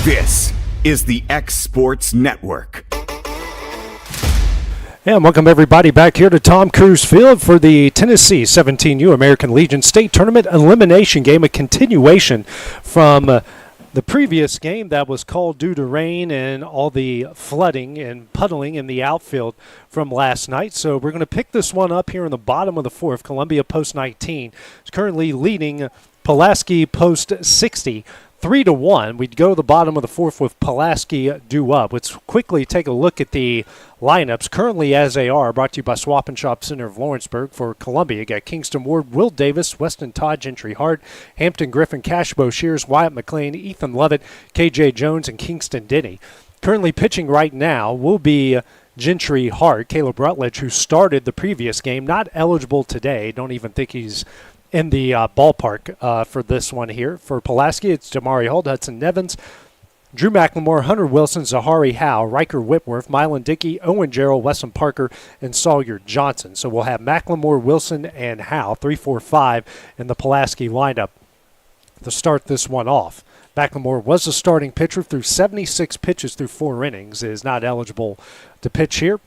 This is the X Sports Network. And welcome everybody back here to Tom Cruise Field for the Tennessee 17U American Legion State Tournament Elimination Game, a continuation from the previous game that was called due to rain and all the flooding and puddling in the outfield from last night. So we're going to pick this one up here in the bottom of the fourth. Columbia post 19 is currently leading Pulaski post 60. 3-1. We'd go to the bottom of the fourth with Pulaski due up. Let's quickly take a look at the lineups currently as they are. Brought to you by Swap and Shop Center of Lawrenceburg. For Columbia, you got Kingston Ward, Will Davis, Weston Todd, Gentry Hart, Hampton Griffin, Cashbo Shears, Wyatt McLean, Ethan Levitt, KJ Jones, and Kingston Denny. Currently pitching right now will be Gentry Hart. Caleb Rutledge, who started the previous game, not eligible today. Don't even think he's in the ballpark for this one here. For Pulaski, it's Damari Holt, Hudson Nevins, Drew McLemore, Hunter Wilson, Zahari Howe, Riker Whitworth, Mylan Dickey, Owen Gerald, Weston Parker, and Sawyer Johnson. So we'll have McLemore, Wilson, and Howe, 3-4-5 in the Pulaski lineup to start this one off. McLemore was the starting pitcher through 76 pitches through 4 innings, is not eligible to pitch here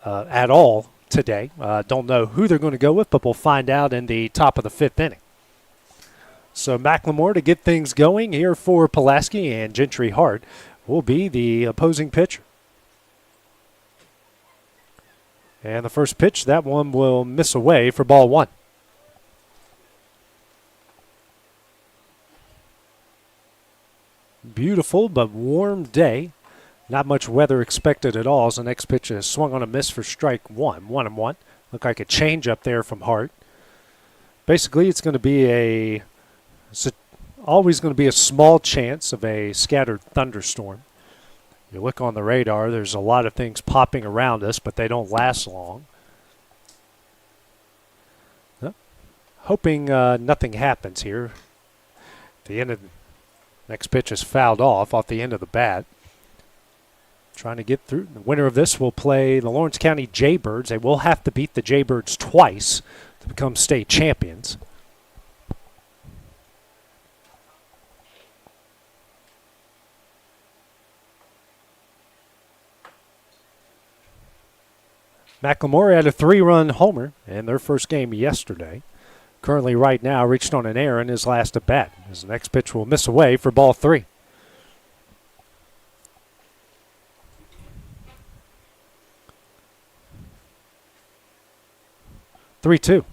at all today. Don't know who they're going to go with, but we'll find out in the top of the 5th inning. So McLemore to get things going here for Pulaski, and Gentry Hart will be the opposing pitcher. And the first pitch, that one will miss away for ball 1. Beautiful but warm day. Not much weather expected at all, as the next pitch is swung on a miss for strike 1. 1-1. Look like a change up there from Hart. Basically, it's going to be always going to be a small chance of a scattered thunderstorm. You look on the radar, there's a lot of things popping around us, but they don't last long. Hoping nothing happens here. The end of the next pitch is fouled off the end of the bat. Trying to get through. The winner of this will play the Lawrence County Jaybirds. They will have to beat the Jaybirds twice to become state champions. McLemore had a 3-run homer in their first game yesterday. Currently right now reached on an error in his last at bat. His next pitch will miss away for ball 3. (3-2).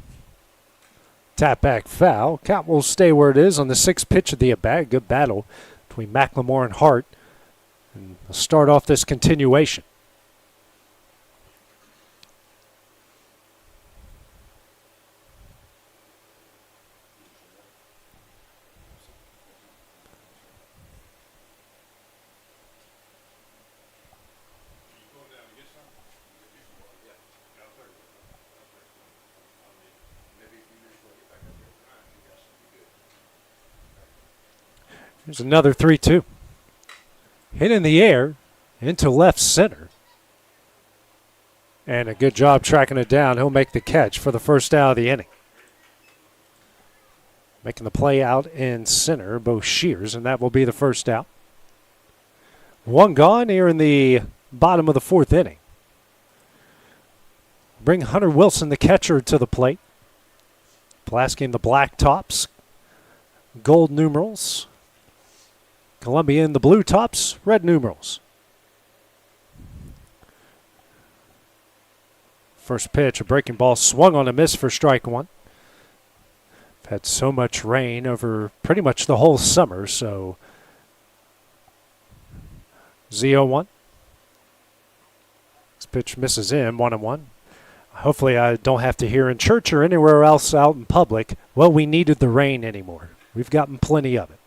Tap back foul. Count will stay where it is on the 6th pitch of the at-bat. Good battle between McLemore and Hart. And we'll start off this continuation. Here's another 3-2. Hit in the air into left center. And a good job tracking it down. He'll make the catch for the first out of the inning. Making the play out in center, Bo Shears, and that will be the first out. 1 gone here in the bottom of the 4th inning. Bring Hunter Wilson, the catcher, to the plate. Pulaski in the black tops, gold numerals. Columbia in the blue tops, red numerals. First pitch, a breaking ball swung on a miss for strike 1. Had so much rain over pretty much the whole summer, so 0-1. This pitch misses in, 1-1. Hopefully I don't have to hear in church or anywhere else out in public, well, we needed the rain anymore. We've gotten plenty of it.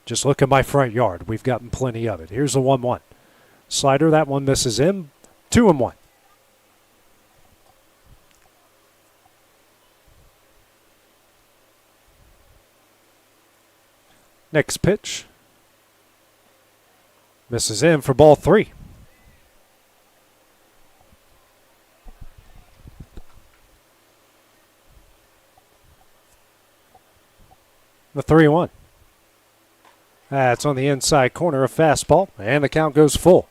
Just look at my front yard. We've gotten plenty of it. Here's the 1-1. Slider, that one misses in. 2-1. Next pitch. Misses in for ball 3. The 3-1. That's on the inside corner, a fastball, and the count goes full.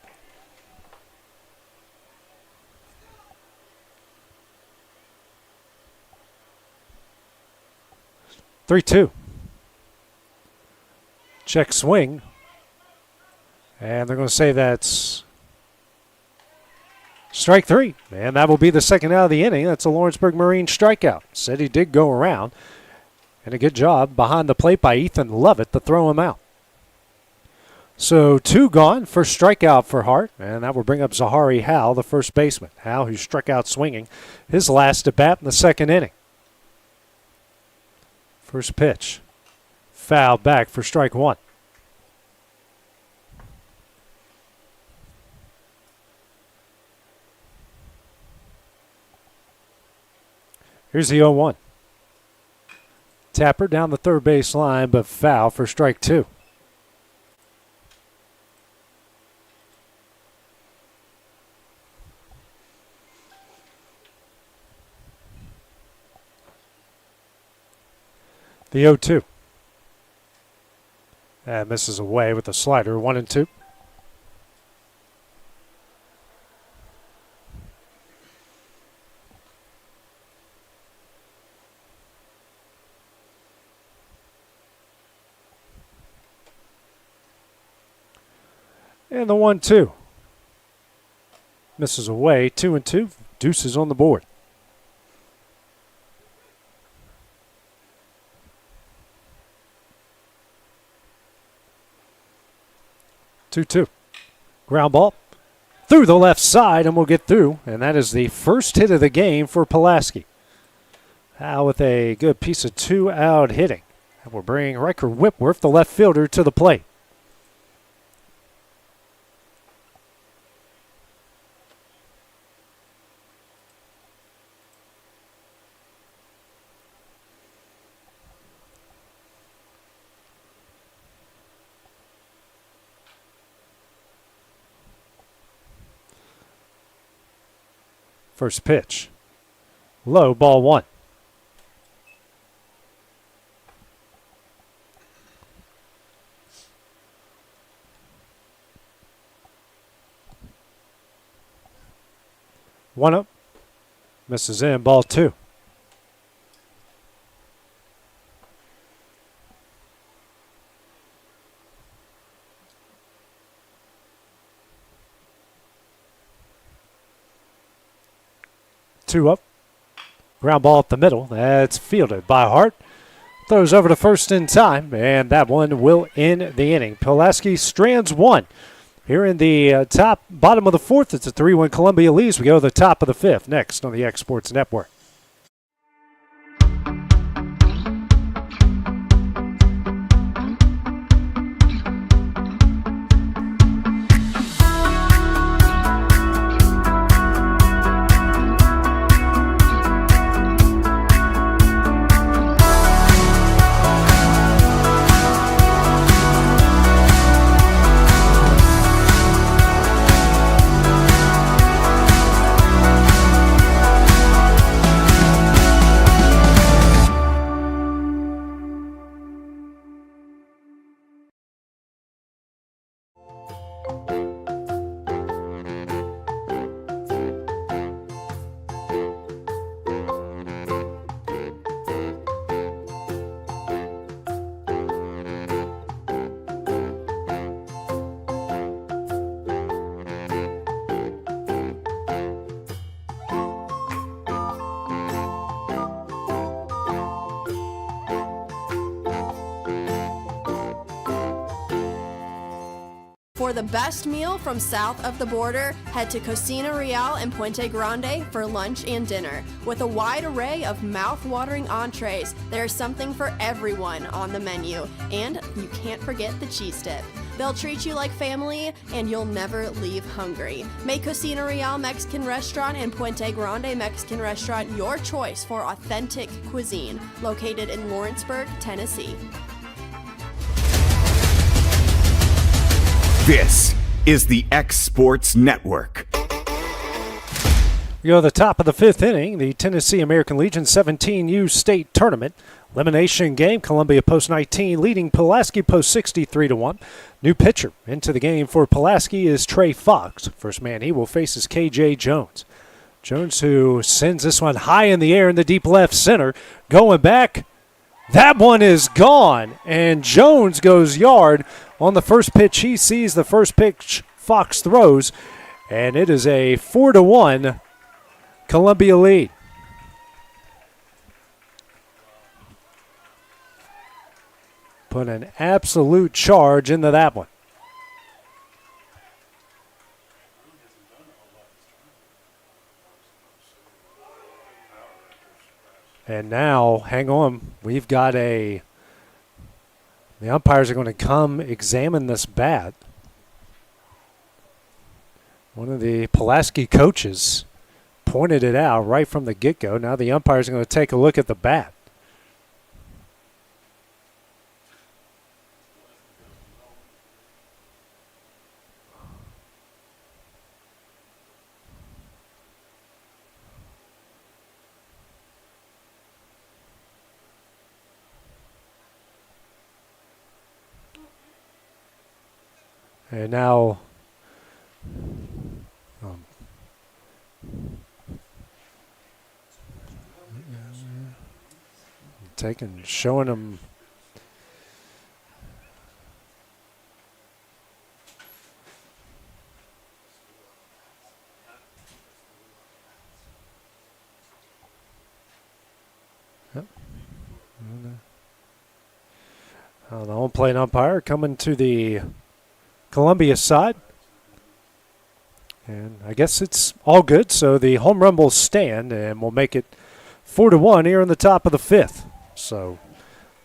3-2. Check swing. And they're going to say that's strike three. And that will be the second out of the inning. That's a Lawrenceburg Marine strikeout. Said he did go around. And a good job behind the plate by Ethan Lovett to throw him out. So 2 gone, first strikeout for Hart. And that will bring up Zahari Howe, the first baseman. Howe, who struck out swinging his last at bat in the second inning. First pitch. Foul back for strike 1. Here's the 0-1. Tapper down the third base line, but foul for strike 2. The 0-2. That misses away with a slider, 1-2. And the 1-2. Misses away, 2-2. Deuces on the board. 2-2. Ground ball through the left side, and we'll get through. And that is the first hit of the game for Pulaski. Howe with a good piece of 2-out hitting. That will bring Riker Whitworth, the left fielder, to the plate. First pitch. Low, ball 1. One up. Misses in, ball 2. Two up. Ground ball up the middle. That's fielded by Hart. Throws over to first in time, and that one will end the inning. Pulaski strands 1. Here in the bottom of the 4th, it's a 3-1 Columbia leads. We go to the top of the 5th next on the X Sports Network. For the best meal from south of the border, head to Cocina Real in Puente Grande for lunch and dinner. With a wide array of mouth-watering entrees, there's something for everyone on the menu. And you can't forget the cheese dip. They'll treat you like family, and you'll never leave hungry. Make Cocina Real Mexican Restaurant and Puente Grande Mexican Restaurant your choice for authentic cuisine, located in Lawrenceburg, Tennessee. This is the X Sports Network. We go to the top of the 5th inning, the Tennessee American Legion 17U State Tournament. Elimination game, Columbia post 19 leading Pulaski post 63-1. New pitcher into the game for Pulaski is Trey Fox. First man he will face is KJ Jones. Jones, who sends this one high in the air in the deep left center. Going back, that one is gone. And Jones goes yard on the first pitch he sees, the first pitch Fox throws. And it is a 4-1 Columbia lead. Put an absolute charge into that one. And now, hang on, we've got the umpires are going to come examine this bat. One of the Pulaski coaches pointed it out right from the get-go. Now the umpires are going to take a look at the bat. And now showing them the home plate umpire coming to the Columbia side. And I guess it's all good, so the home run will stand, and we'll make it 4-1 here in the top of the fifth. So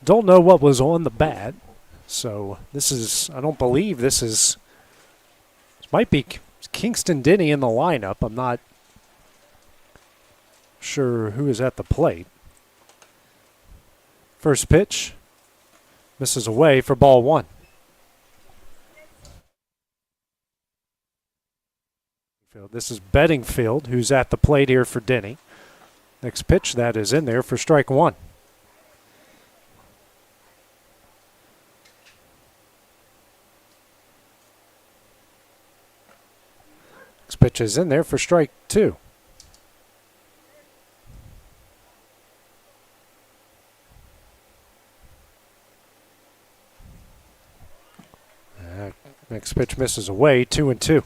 don't know what was on the bat. So this is, I don't believe this might be Kingston Denny in the lineup. I'm not sure who is at the plate. First pitch misses away for ball one. This is Bedingfield, who's at the plate here for Denny. Next pitch, that is in there for strike one. Next pitch is in there for strike two. Next pitch misses away, 2-2.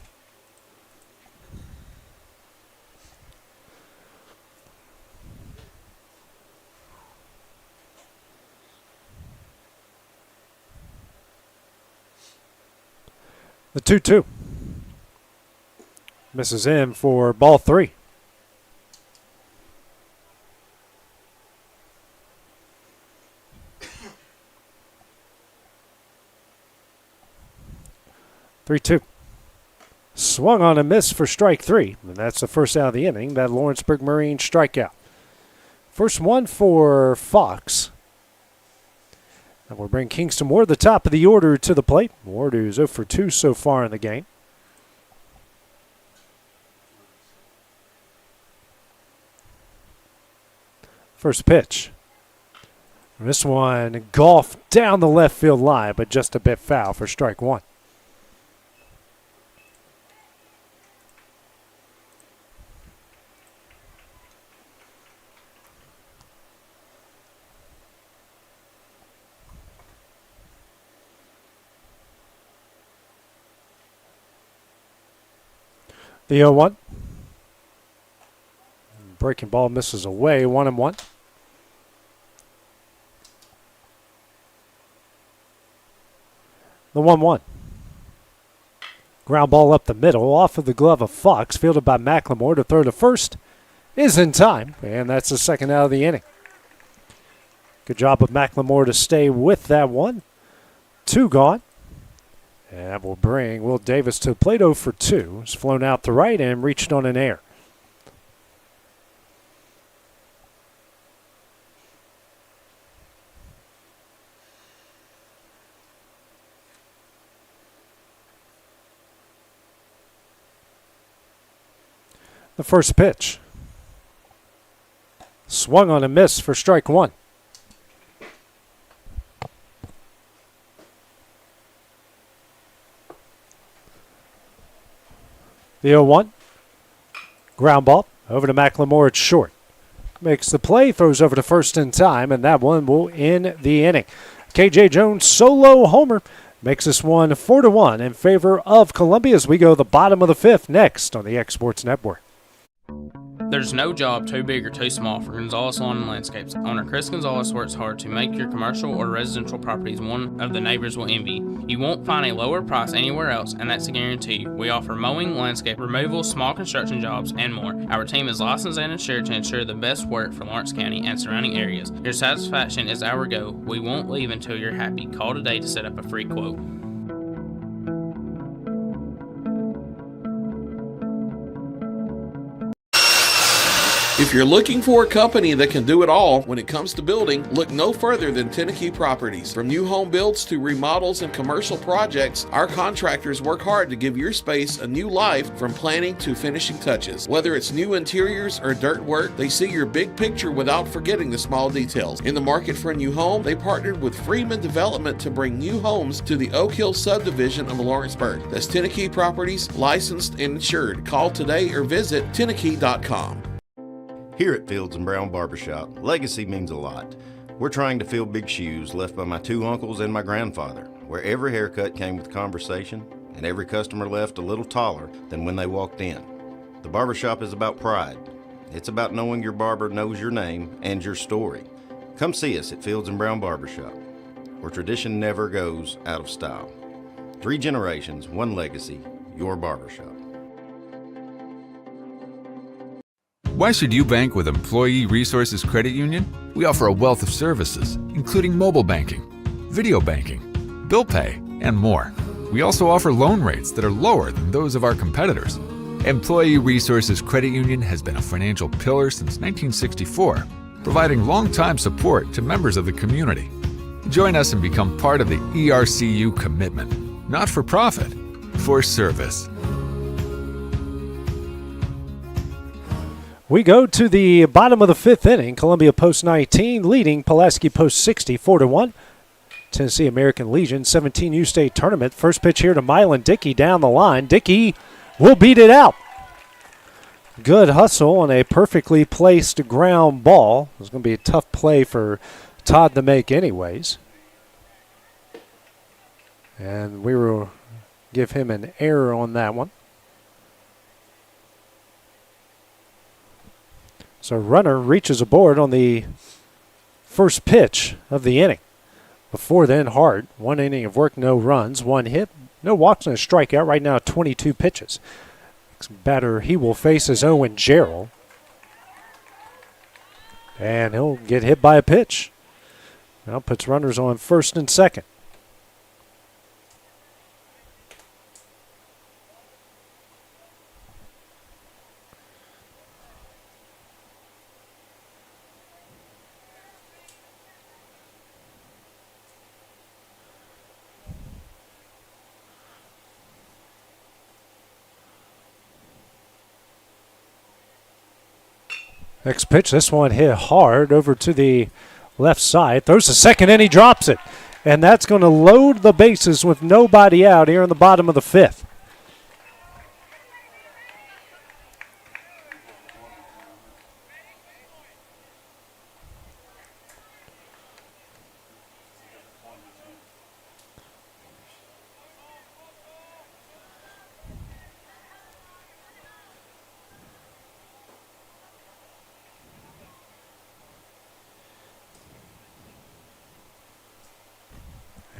The 2-2 misses in for ball three. Three-two. Swung on a miss for strike three, and that's the first out of the inning. That Lawrenceburg Marine strikeout. First one for Fox. And we'll bring Kingston Ward, the top of the order, to the plate. Ward, who's 0 for 2 so far in the game. First pitch. This one golfed down the left field line, but just a bit foul for strike one. The 0-1. Breaking ball misses away, 1-1. The 1-1. Ground ball up the middle, off of the glove of Fox, fielded by McLemore to throw to first, is in time, and that's the second out of the inning. Good job of McLemore to stay with that one. Two gone. And that will bring Will Davis to the plate. 0 for 2. He's flown out to right and reached on an air. The first pitch. Swung on a miss for strike one. The 0-1. Ground ball over to McLemore at short. Makes the play, throws over to first in time, and that one will end the inning. K.J. Jones solo homer makes this one 4-1 in favor of Columbia as we go the bottom of the fifth next on the X Sports Network. There's no job too big or too small for Gonzalez Lawn and Landscapes. Owner Chris Gonzalez works hard to make your commercial or residential properties one of the neighbors will envy. You won't find a lower price anywhere else, and that's a guarantee. We offer mowing, landscape removal, small construction jobs, and more. Our team is licensed and insured to ensure the best work for Lawrence County and surrounding areas. Your satisfaction is our goal. We won't leave until you're happy. Call today to set up a free quote. If you're looking for a company that can do it all when it comes to building, look no further than Tennessee Properties. From new home builds to remodels and commercial projects, our contractors work hard to give your space a new life from planning to finishing touches. Whether it's new interiors or dirt work, they see your big picture without forgetting the small details. In the market for a new home, they partnered with Freeman Development to bring new homes to the Oak Hill subdivision of Lawrenceburg. That's Tennessee Properties, licensed and insured. Call today or visit Tennessee.com. Here at Fields and Brown Barbershop, legacy means a lot. We're trying to fill big shoes left by my two uncles and my grandfather, where every haircut came with conversation and every customer left a little taller than when they walked in. The barbershop is about pride. It's about knowing your barber knows your name and your story. Come see us at Fields and Brown Barbershop, where tradition never goes out of style. 3 generations, 1 legacy, your barbershop. Why should you bank with Employee Resources Credit Union? We offer a wealth of services, including mobile banking, video banking, bill pay, and more. We also offer loan rates that are lower than those of our competitors. Employee Resources Credit Union has been a financial pillar since 1964, providing long-time support to members of the community. Join us and become part of the ERCU commitment, not for profit, for service. We go to the bottom of the fifth inning. Columbia post 19 leading Pulaski post 60 4-1. Tennessee American Legion 17U state tournament. First pitch here to Mylan Dickey down the line. Dickey will beat it out. Good hustle on a perfectly placed ground ball. It was going to be a tough play for Todd to make anyways. And we will give him an error on that one. So runner reaches aboard on the first pitch of the inning. Before then, Hart, 1 inning of work, no runs, 1 hit, no walks and a strikeout. Right now, 22 pitches. Next batter he will face is Owen Jarrell. And he'll get hit by a pitch. Now puts runners on first and second. Next pitch, this one hit hard over to the left side. Throws the second and he drops it. And that's going to load the bases with nobody out here in the bottom of the fifth.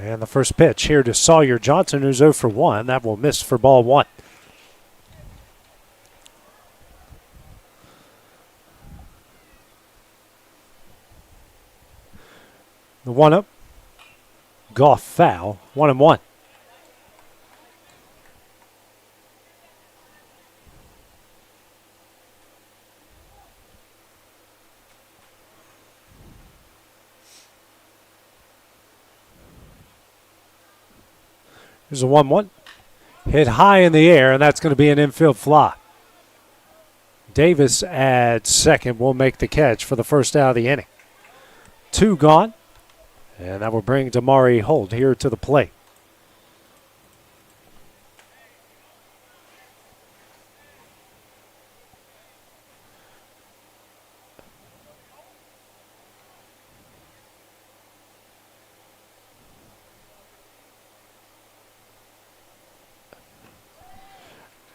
And the first pitch here to Sawyer Johnson, who's 0 for 1. That will miss for ball 1. The 1-0. Golf foul. 1-1. Here's a 1-1. Hit high in the air, and that's going to be an infield fly. Davis at second will make the catch for the first out of the inning. 2 gone, and that will bring Damari Holt here to the plate.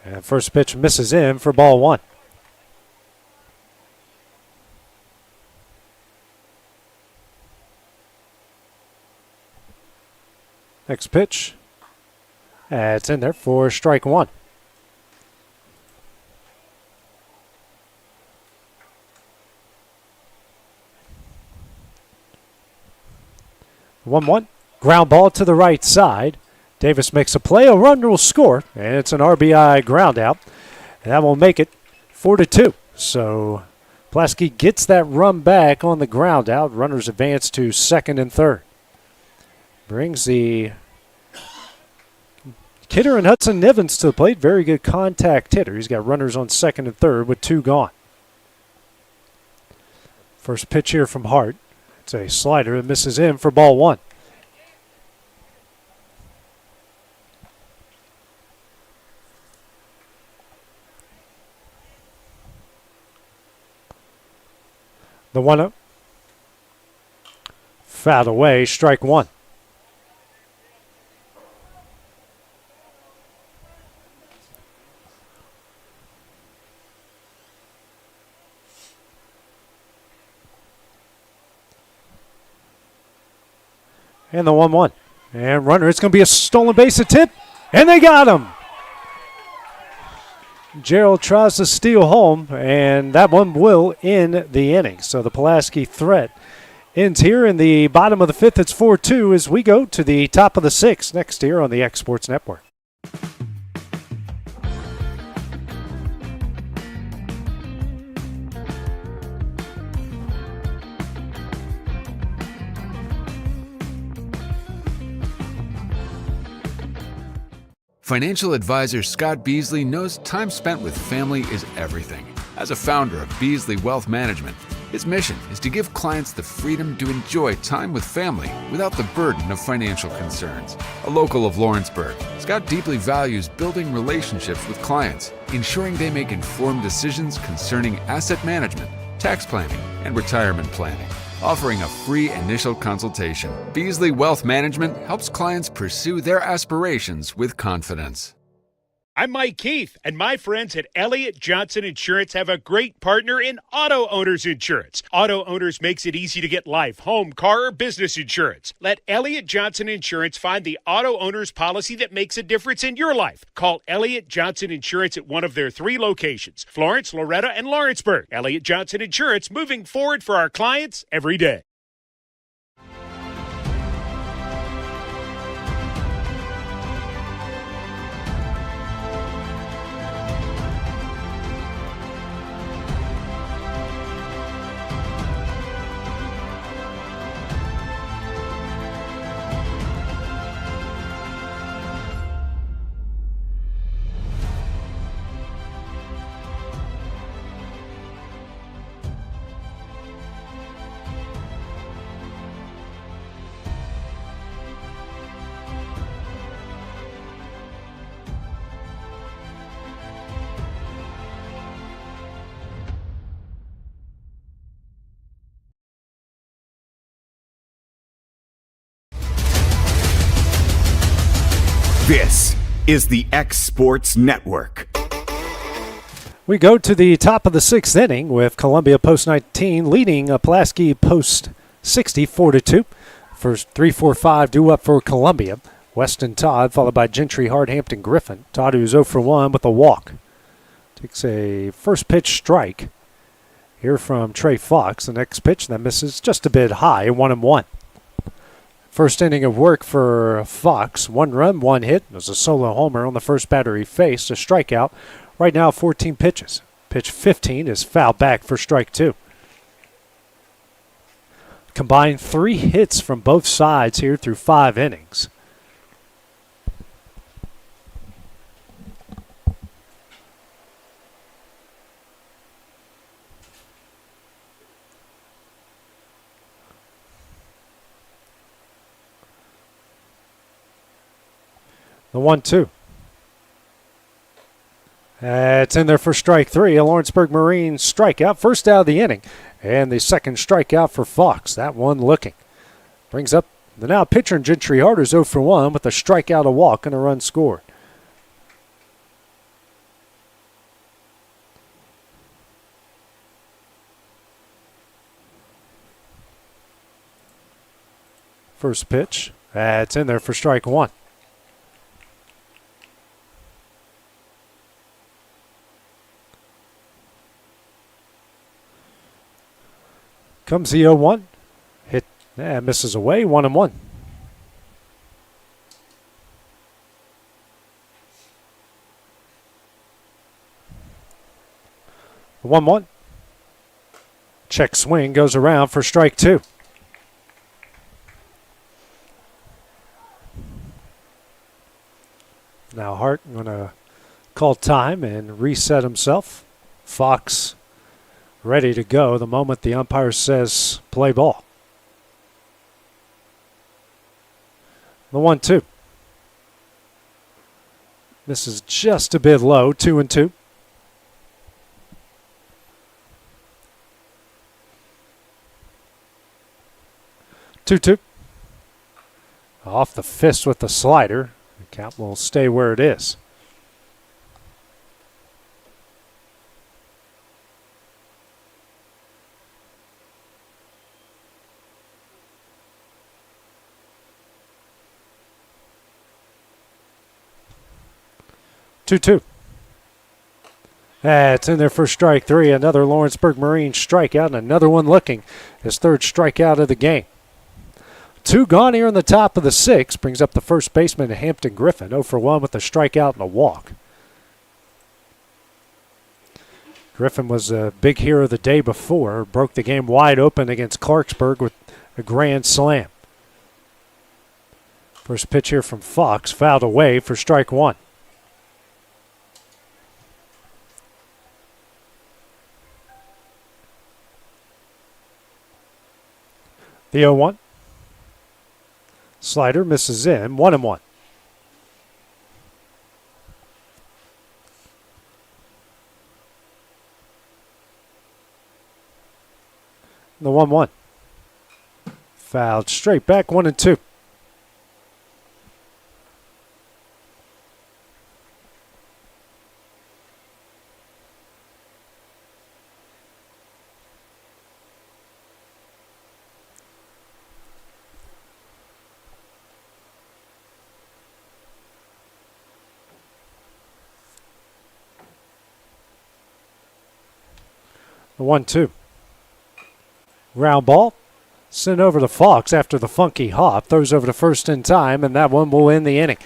And first pitch misses in for ball one. Next pitch. It's in there for strike one. One. Ground ball to the right side. Davis makes a play. A runner will score, and it's an RBI ground out. And that will make it 4-2. So Pulaski gets that run back on the ground out. Runners advance to second and third. Brings the Kidder and Hudson Nivens to the plate. Very good contact hitter. He's got runners on second and third with 2 gone. First pitch here from Hart. It's a slider that misses in for ball one. The 1-0. Fouled away, strike one. And the 1-1. And runner, it's going to be a stolen base attempt. And they got him. Gerald tries to steal home, and that one will end the inning. So the Pulaski threat ends here in the bottom of the fifth. It's 4-2 as we go to the top of the sixth next here on the X Sports Network. Financial advisor Scott Beasley knows time spent with family is everything. As a founder of Beasley Wealth Management, his mission is to give clients the freedom to enjoy time with family without the burden of financial concerns. A local of Lawrenceburg, Scott deeply values building relationships with clients, ensuring they make informed decisions concerning asset management, tax planning, and retirement planning. Offering a free initial consultation, Beasley Wealth Management helps clients pursue their aspirations with confidence. I'm Mike Keith, and my friends at Elliott Johnson Insurance have a great partner in Auto Owners Insurance. Auto Owners makes it easy to get life, home, car, or business insurance. Let Elliott Johnson Insurance find the Auto Owners policy that makes a difference in your life. Call Elliott Johnson Insurance at one of their 3 locations, Florence, Loretto, and Lawrenceburg. Elliott Johnson Insurance, moving forward for our clients every day. This is the X Sports Network. We go to the top of the sixth inning with Columbia post 19 leading Pulaski post 60 4-2. First 3-4-5 due up for Columbia. Weston Todd followed by Gentry, Hart, Hampton, Griffin. Todd, who's 0 for 1 with a walk, takes a first pitch strike here from Trey Fox. The next pitch that misses just a bit high, 1-1. First inning of work for Fox. 1 run, 1 hit. It was a solo homer on the first batter he faced. A strikeout. Right now, 14 pitches. Pitch 15 is fouled back for strike 2. Combined 3 hits from both sides here through 5 innings. The 1-2. It's in there for strike 3. A Lawrenceburg Marine strikeout. First out of the inning. And the second strikeout for Fox. That one looking. Brings up the now pitcher in Gentry Hart, who's 0 for 1 with a strikeout, a walk, and a run scored. First pitch. That's in there for strike one. Comes the 0-1. Hit. Misses away. 1-1. The 1-1. Check swing goes around for strike two. Now Hart going to call time and reset himself. Fox ready to go the moment the umpire says play ball. The 1-2. This is just a bit low, 2-2. Two. Off the fist with the slider. The count will stay where it is. Two. That's in there for strike three. Another Lawrenceburg Marine strikeout and another one looking. His third strikeout of the game. Two gone here in the top of the sixth. Brings up the first baseman, Hampton Griffin. 0 for 1 with a strikeout and a walk. Griffin was a big hero the day before. Broke the game wide open against Clarksburg with a grand slam. First pitch here from Fox. Fouled away for strike one. The 0-1. Slider misses in. 1-1. The 1-1. Fouled straight back. 1-2. The 1-2. Ground ball. Sent over to Fox after the funky hop. Throws over to first in time, and that one will end the inning.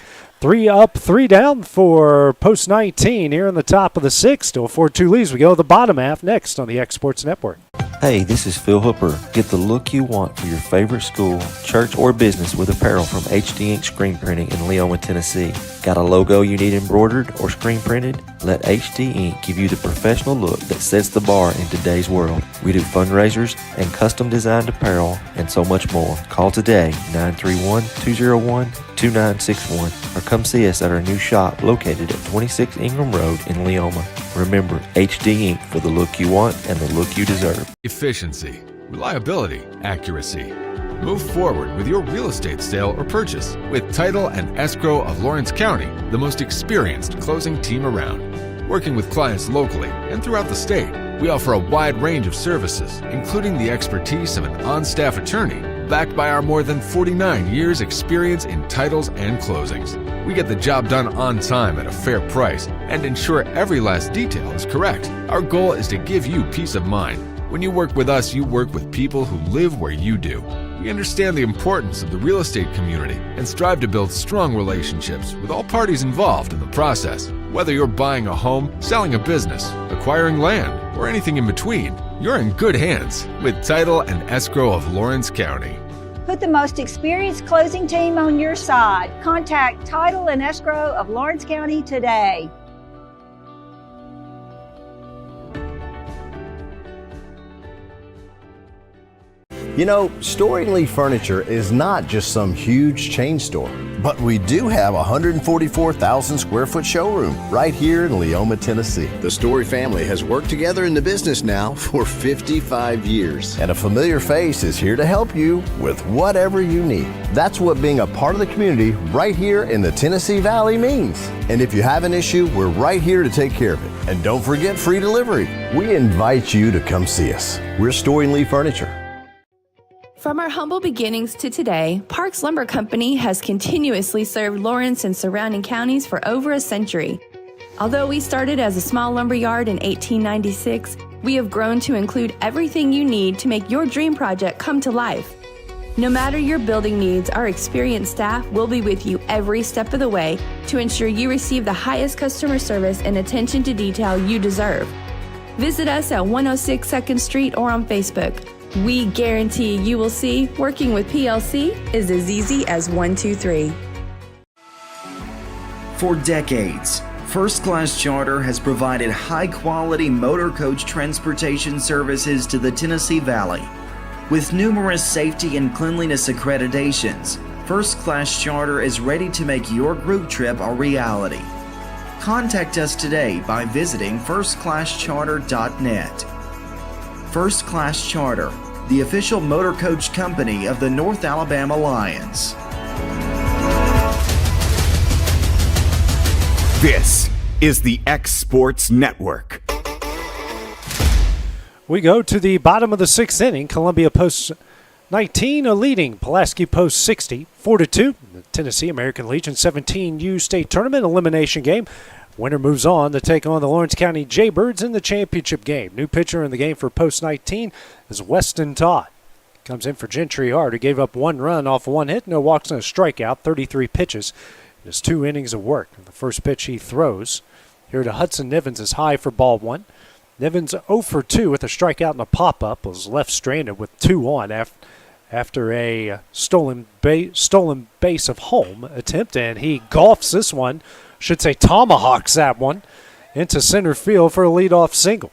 3 up, 3 down for post 19 here in the top of the sixth. Still 4-2 leads. We go to the bottom half next on the X Sports Network. Hey, this is Phil Hooper. Get the look you want for your favorite school, church, or business with apparel from HD Ink Screen Printing in Leoma, Tennessee. Got a logo you need embroidered or screen printed? Let HD Ink give you the professional look that sets the bar in today's world. We do fundraisers and custom designed apparel and so much more. Call today, 931-201-2961, or come see us at our new shop located at 26 Ingram Road in Leoma. Remember, HD Ink for the look you want and the look you deserve. Efficiency, reliability, accuracy. Move forward with your real estate sale or purchase with Title and Escrow of Lawrence County, the most experienced closing team around. Working with clients locally and throughout the state, we offer a wide range of services, including the expertise of an on-staff attorney, backed by our more than 49 years experience in titles and closings. We get the job done on time at a fair price and ensure every last detail is correct. Our goal is to give you peace of mind. When you work with us, you work with people who live where you do. We understand the importance of the real estate community and strive to build strong relationships with all parties involved in the process. Whether you're buying a home, selling a business, acquiring land, or anything in between, you're in good hands with Title and Escrow of Lawrence County. Put the most experienced closing team on your side. Contact Title and Escrow of Lawrence County today. You know, Storing Lee Furniture is not just some huge chain store, but we do have a 144,000 square foot showroom right here in Leoma, Tennessee. The Story family has worked together in the business now for 55 years. And a familiar face is here to help you with whatever you need. That's what being a part of the community right here in the Tennessee Valley means. And if you have an issue, we're right here to take care of it. And don't forget free delivery. We invite you to come see us. We're Storing Lee Furniture. From our humble beginnings to today, Parks Lumber Company has continuously served Lawrence and surrounding counties for over a century. Although we started as a small lumber yard in 1896, we have grown to include everything you need to make your dream project come to life. No matter your building needs, our experienced staff will be with you every step of the way to ensure you receive the highest customer service and attention to detail you deserve. Visit us at 106 2nd Street or on Facebook. We guarantee you will see working with PLC is as easy as 1, 2, 3. For decades, First Class Charter has provided high-quality motor coach transportation services to the Tennessee Valley. With numerous safety and cleanliness accreditations, First Class Charter is ready to make your group trip a reality. Contact us today by visiting firstclasscharter.net. First Class Charter, the official motor coach company of the North Alabama Lions. This is the X Sports Network. We go to the bottom of the sixth inning. Columbia posts 19 leading Pulaski posts 60, 4-2. The Tennessee American Legion 17U state tournament elimination game. Winner moves on to take on the Lawrence County Jaybirds in the championship game. New pitcher in the game for post 19 is Weston Todd. Comes in for Gentry Hart, who gave up 1 run off 1 hit, no walks and a strikeout, 33 pitches. It's 2 innings of work. The first pitch he throws here to Hudson Nivens is high for ball 1. Nivens 0 for 2 with a strikeout and a pop-up, was left stranded with 2 on after a stolen base of home attempt, and he golfs this one. Should say tomahawks that one into center field for a leadoff single.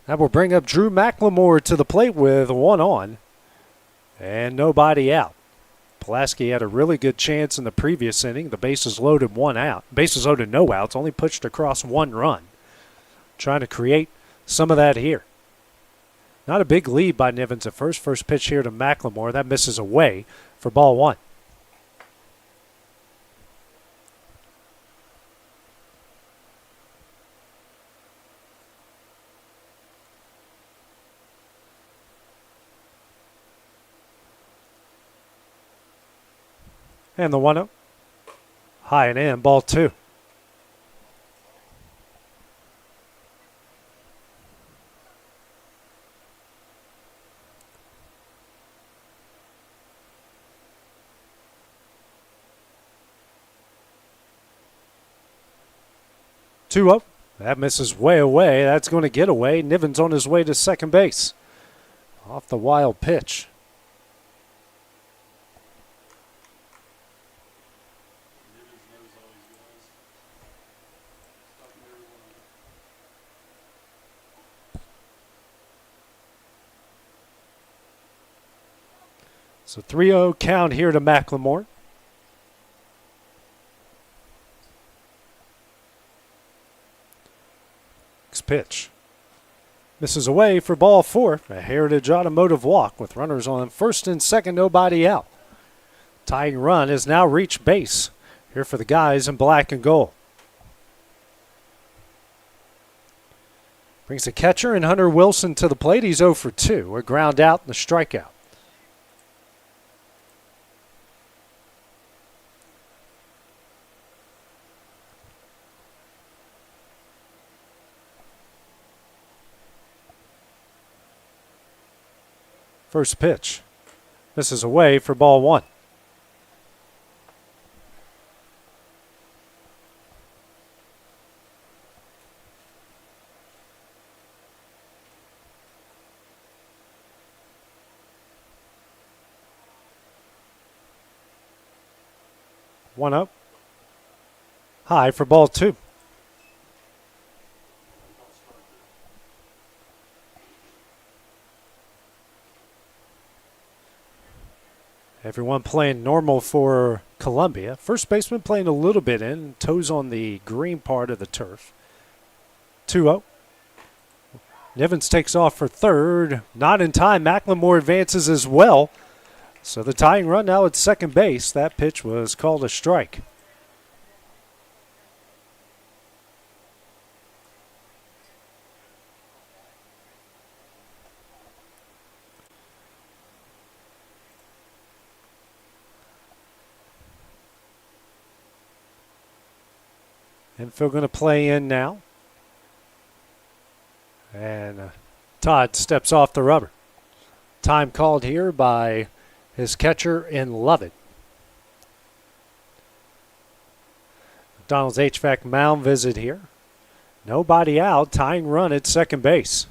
That will bring up Drew McLemore to the plate with 1 on and nobody out. Pulaski had a really good chance in the previous inning. The bases loaded, 1 out. Bases loaded, no outs, only pushed across 1 run. Trying to create some of that here. Not a big lead by Nivens at first. First pitch here to McLemore. That misses away for ball 1. And the 1-0. High and in, ball 2. Two-oh. That misses way away. That's going to get away. Nivens on his way to second base. Off the wild pitch. So 3-0 count here to McLemore. Next pitch. Misses away for ball 4. A Heritage Automotive walk with runners on first and second, nobody out. Tying run has now reached base here for the guys in black and gold. Brings the catcher and Hunter Wilson to the plate. He's 0 for 2. A ground out and a strikeout. First pitch. Misses away for ball 1. One up. High for ball 2. Everyone playing normal for Columbia. First baseman playing a little bit in, toes on the green part of the turf. 2-0. Nivens takes off for third. Not in time. McLemore advances as well. So the tying run now at second base. That pitch was called a strike. Infield going to play in now. And Todd steps off the rubber. Time called here by his catcher in Lovett. McDonald's HVAC mound visit here. Nobody out, tying run at second base.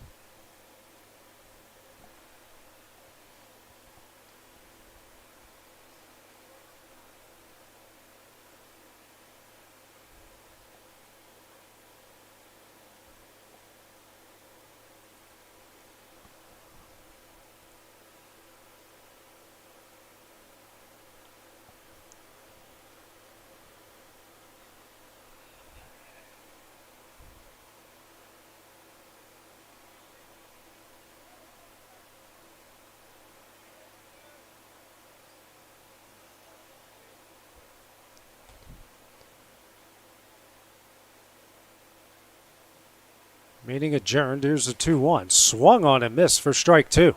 Meeting adjourned. Here's the 2-1. Swung on and missed for strike 2.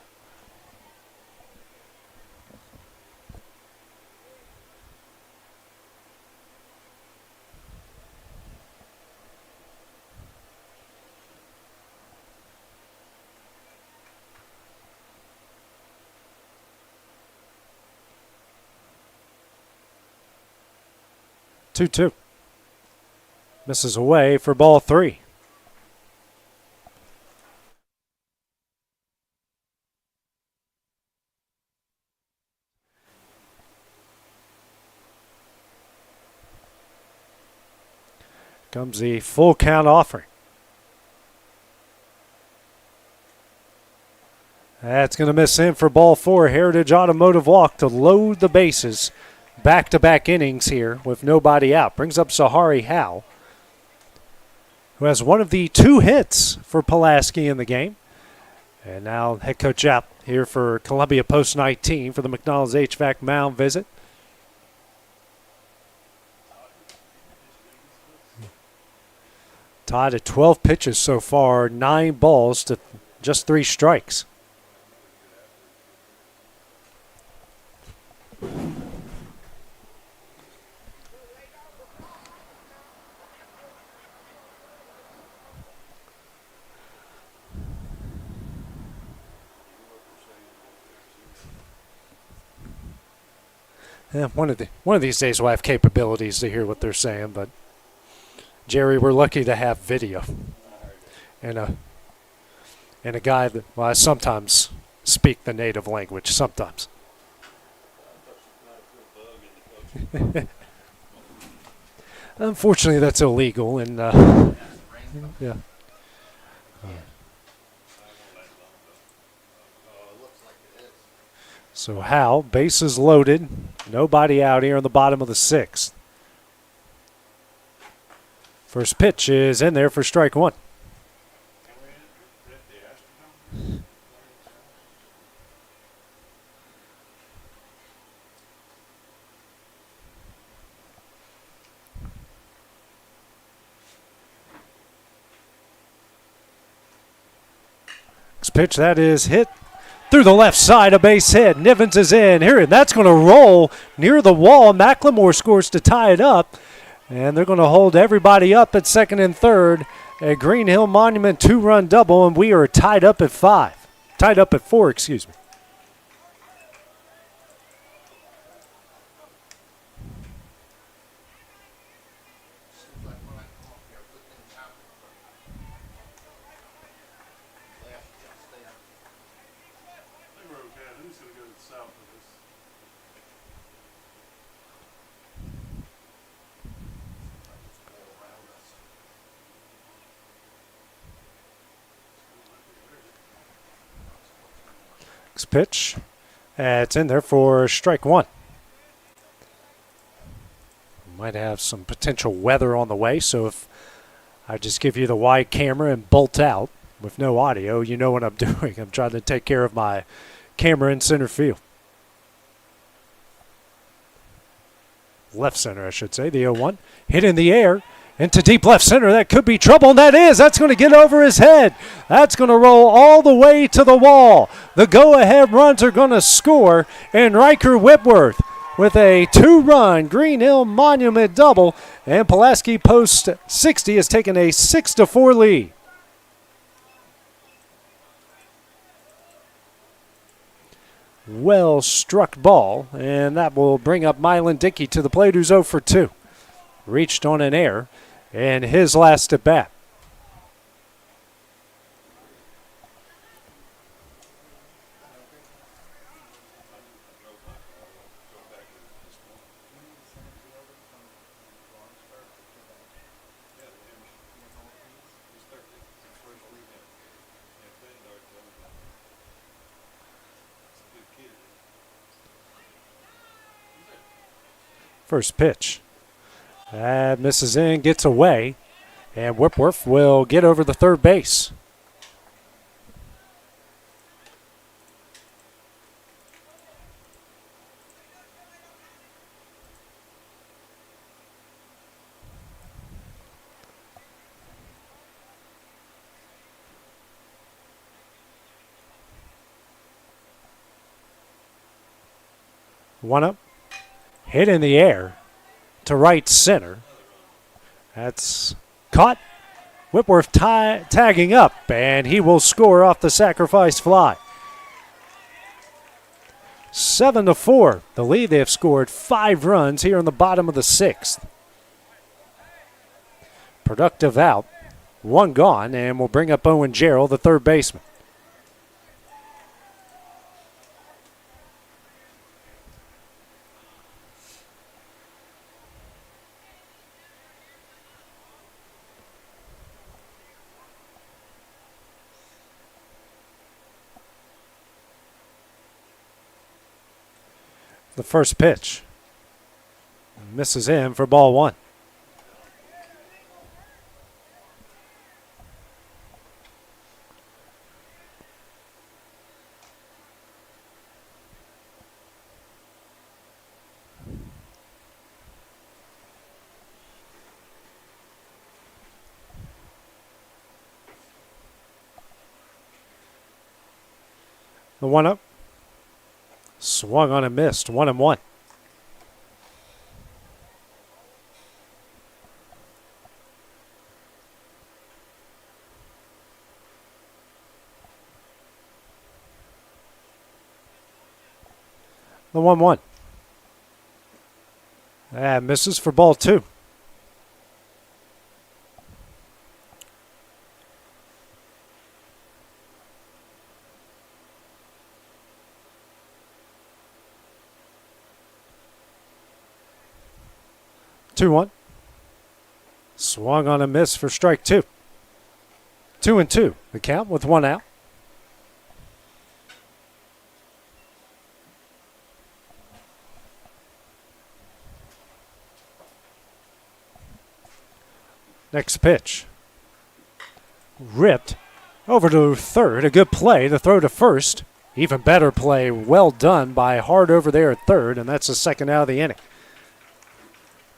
Two. Misses away for ball 3. Comes the full count offering. That's going to miss in for ball 4. Heritage Automotive walk to load the bases. Back-to-back innings here with nobody out. Brings up Zahari Howe, who has one of the 2 hits for Pulaski in the game. And now head coach out here for Columbia Post 19 for the McDonald's HVAC mound visit. Tied at 12 pitches so far, 9 balls to just 3 strikes. Yeah, one of these days we'll have capabilities to hear what they're saying, but Jerry, we're lucky to have video. And a guy that, well, I sometimes speak the native language, sometimes. Unfortunately, that's illegal, and yeah. So Howe, bases loaded, nobody out here in the bottom of the 6th. First pitch is in there for strike 1. Next pitch, that is hit through the left side, a base hit. Nivens is in here, and that's going to roll near the wall. Macklemore scores to tie it up. And they're going to hold everybody up at second and third. A Green Hill Monument 2-run double, and we are tied up at 5. Tied up at 4, excuse me. Next pitch. It's in there for strike 1. Might have some potential weather on the way, so if I just give you the wide camera and bolt out with no audio, you know what I'm doing. I'm trying to take care of my camera in center field. Left center, I should say, the 0-1. Hit in the air. Into deep left center. That could be trouble, and that's going to get over his head. That's going to roll all the way to the wall. The go-ahead runs are going to score, and Riker Whitworth with a 2-run Green Hill Monument double, and Pulaski Post 60 has taken a 6-4 lead. Well struck ball, and that will bring up Mylan Dickey to the plate, who's 0 for 2. Reached on an error, and his last at bat. First pitch. That misses in, gets away, and Whitworth will get over the third base. One up. Hit in the air to right center. That's caught. Whitworth tagging up, and he will score off the sacrifice fly. 7-4, the lead. They have scored 5 runs here in the bottom of the 6th. Productive out. 1 gone, and we'll bring up Owen Jarrell, the third baseman. The first pitch misses in for ball 1. The 1-up. Swung on and missed. 1-1. The 1-1. That misses for ball 2. Two one. Swung on a miss for strike 2. 2-2. The count with 1 out. Next pitch. Ripped over to third. A good play. The throw to first. Even better play. Well done by Hart over there at third, and that's the second out of the inning.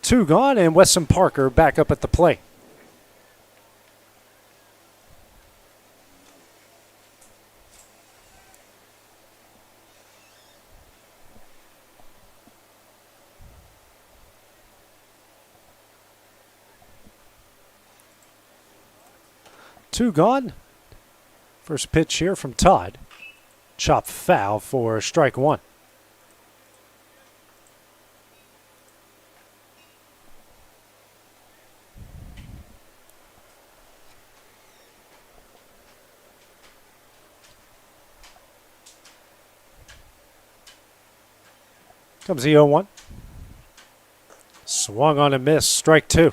2 gone, and Weston Parker back up at the plate. Two gone. First pitch here from Todd. Chop foul for strike 1. Comes the 0-1. Swung on and missed. Strike 2.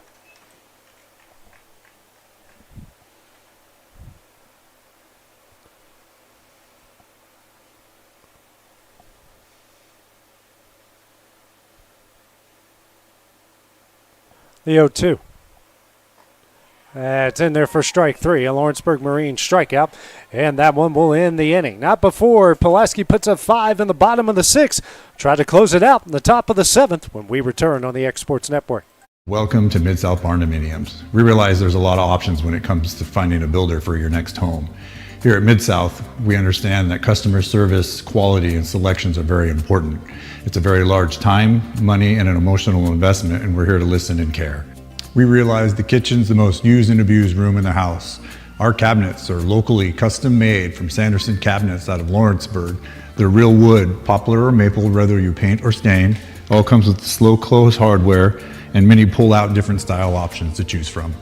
The 0-2. It's in there for strike 3, a Lawrenceburg Marine strikeout, and that one will end the inning. Not before Pulaski puts up 5 in the bottom of the 6th. Try to close it out in the top of the 7th when we return on the Exports Network. Welcome to Mid-South Barn Dominiums. We realize there's a lot of options when it comes to finding a builder for your next home. Here at Mid-South, we understand that customer service, quality, and selections are very important. It's a very large time, money, and an emotional investment, and we're here to listen and care. We realize the kitchen's the most used and abused room in the house. Our cabinets are locally custom made from Sanderson cabinets out of Lawrenceburg. They're real wood, poplar or maple, whether you paint or stain. All comes with slow close hardware and many pull-out different style options to choose from.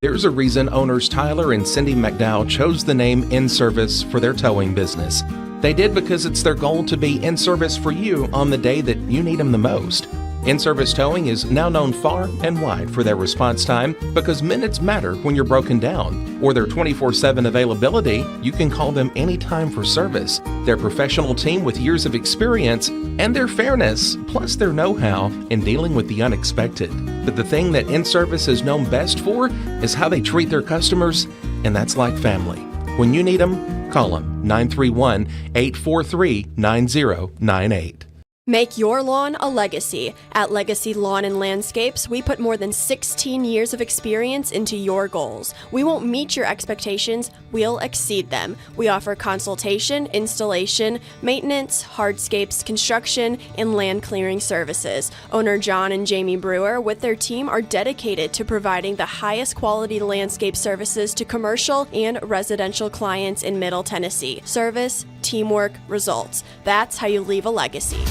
There's a reason owners Tyler and Cindy McDowell chose the name In Service for their towing business. They did because it's their goal to be in service for you on the day that you need them the most. In-Service Towing is now known far and wide for their response time because minutes matter when you're broken down, or their 24/7 availability. You can call them anytime for service. Their professional team with years of experience and their fairness, plus their know-how in dealing with the unexpected. But the thing that In-Service is known best for is how they treat their customers, and that's like family. When you need them, call them 931-843-9098. Make your lawn a legacy. At Legacy Lawn and Landscapes, we put more than 16 years of experience into your goals. We won't meet your expectations, we'll exceed them. We offer consultation, installation, maintenance, hardscapes, construction, and land clearing services. Owner John and Jamie Brewer with their team are dedicated to providing the highest quality landscape services to commercial and residential clients in Middle Tennessee. Service, teamwork, results. That's how you leave a legacy.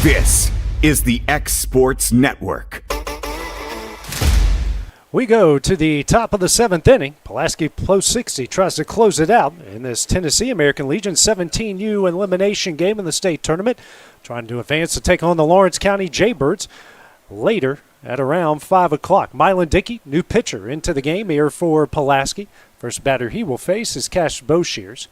This is the X Sports Network. We go to the top of the 7th inning. Pulaski plus 60 tries to close it out in this Tennessee American Legion 17U elimination game in the state tournament, trying to advance to take on the Lawrence County Jaybirds later at around 5 o'clock. Mylan Dickey, new pitcher into the game here for Pulaski. First batter he will face is Cash Boshears.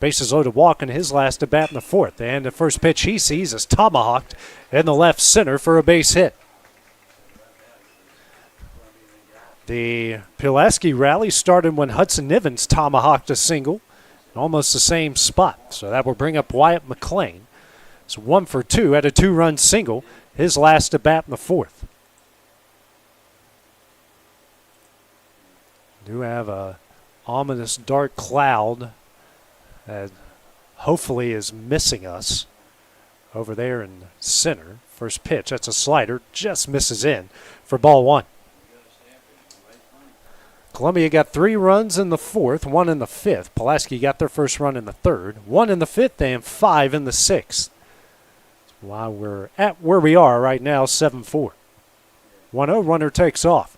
Bases loaded, walk in his last at bat in the 4th. And the first pitch he sees is tomahawked in the left center for a base hit. The Pulaski rally started when Hudson Nivens tomahawked a single in almost the same spot. So that will bring up Wyatt McLean. It's 1 for 2 at a 2-run single, his last at bat in the 4th. Do have a ominous dark cloud that hopefully is missing us over there in center. First pitch, that's a slider, just misses in for ball 1. Columbia got 3 runs in the 4th, 1 in the 5th. Pulaski got their first run in the 3rd, 1 in the 5th, and 5 in the 6th. That's why we're at where we are right now, 7-4. 1-0, runner takes off.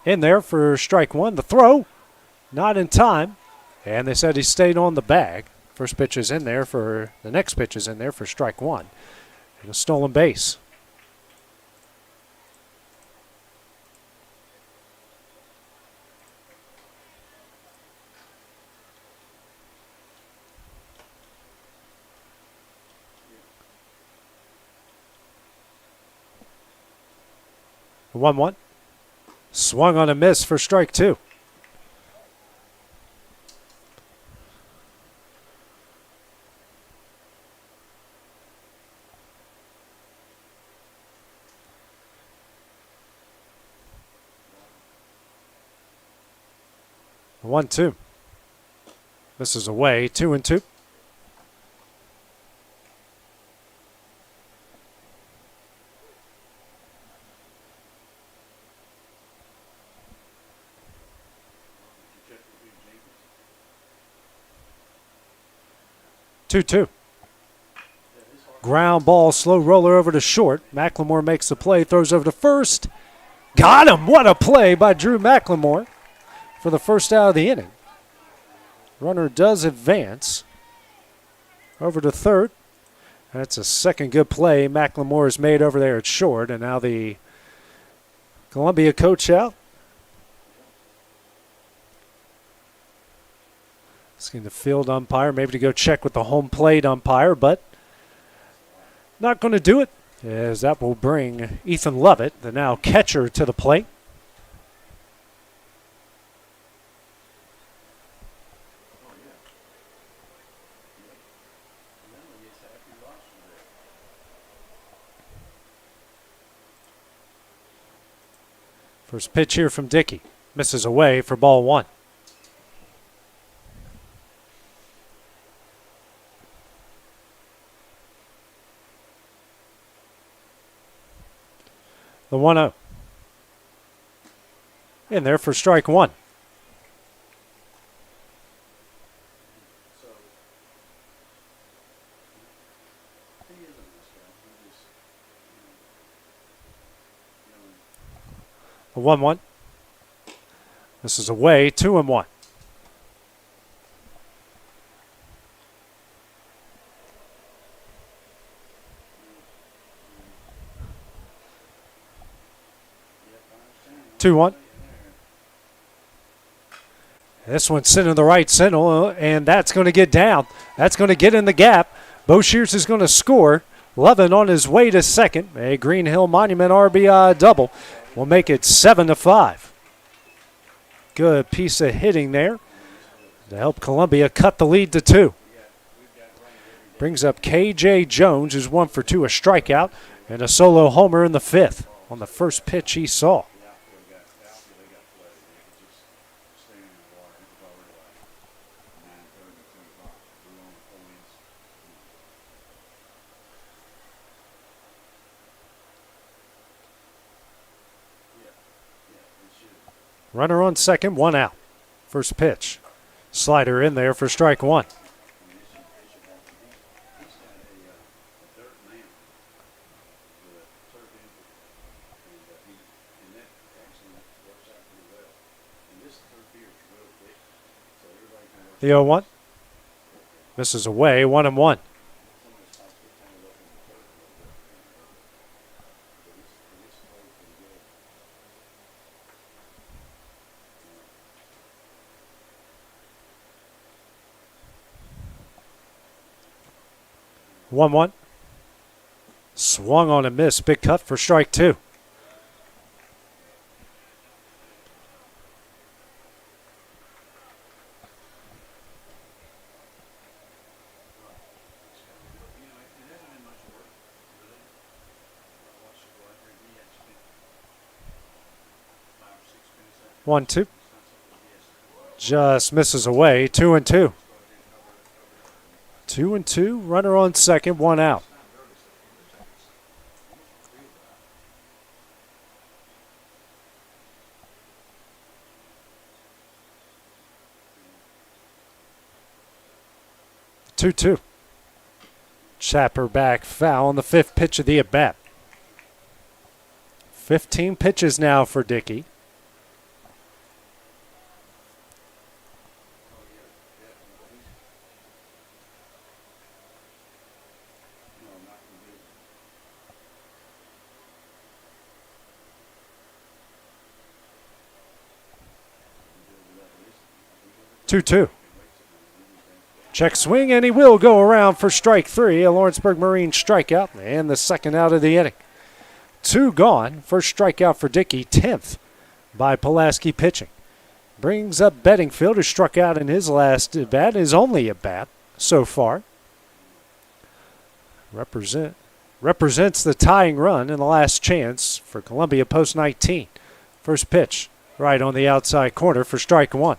In there for strike 1, the throw, not in time. And they said he stayed on the bag. First pitch is in there for, the next pitch is in there for strike 1. And a stolen base. The 1-1. Swung on a miss for strike 2. The 1-2. This is away, 2-2. Two. Ground ball, slow roller over to short. McLemore makes the play, throws over to first. Got him! What a play by Drew McLemore for the first out of the inning. Runner does advance over to third. That's a second good play McLemore has made over there at short. And now the Columbia coach out. Asking the field umpire maybe to go check with the home plate umpire, but not going to do it, as that will bring Ethan Lovett, the now catcher, to the plate. First pitch here from Dickey. Misses away for ball one. The 1-0. In there for strike one. The 1-1. This is away, 2-1. This one's sitting in the right center, and that's going to get down. That's going to get in the gap. Bo Shears is going to score. Lovin on his way to second. A Green Hill Monument RBI double will make it 7-5. Good piece of hitting there to help Columbia cut the lead to 2. Brings up K.J. Jones, who's 1 for 2, a strikeout, and a solo homer in the 5th on the first pitch he saw. Runner on second, 1 out. First pitch. Slider in there for strike one. The 0-1. Misses away, 1-1. One. Swung on and missed. Big cut for strike two. One, two. Just misses away. 2-2. 2-2. Runner on second, 1 out. Two. Chapper back foul on the 5th pitch of the at-bat. 15 pitches now for Dickey. Two. Check swing, and he will go around for strike three. A Lawrenceburg Marine strikeout, and the second out of the inning. 2 gone. First strikeout for Dickey, 10th by Pulaski pitching. Brings up Bedingfield, who struck out in his last at-bat, his only at-bat so far. Represents the tying run in the last chance for Columbia post 19. First pitch, right on the outside corner for strike one.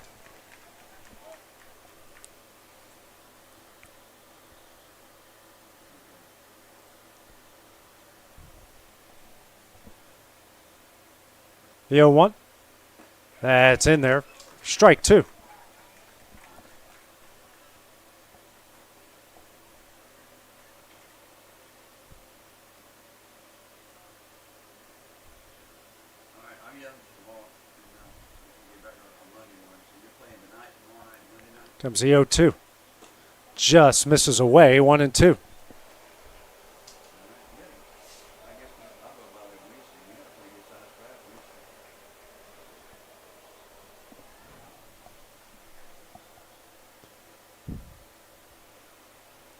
The 0-1. That's in there. Strike two. Comes the 0-2. Just misses away, 1-2.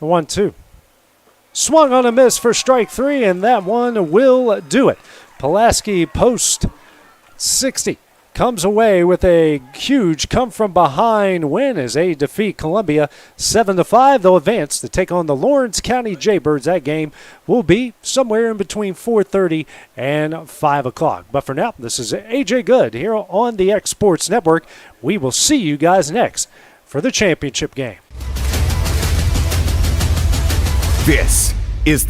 1-2. Swung on a miss for strike 3, and that one will do it. Pulaski post 60 comes away with a huge come-from-behind win as they defeat Columbia 7-5. They'll advance to take on the Lawrence County Jaybirds. That game will be somewhere in between 4:30 and 5 o'clock. But for now, this is AJ Good here on the X Sports Network. We will see you guys next for the championship game. This is the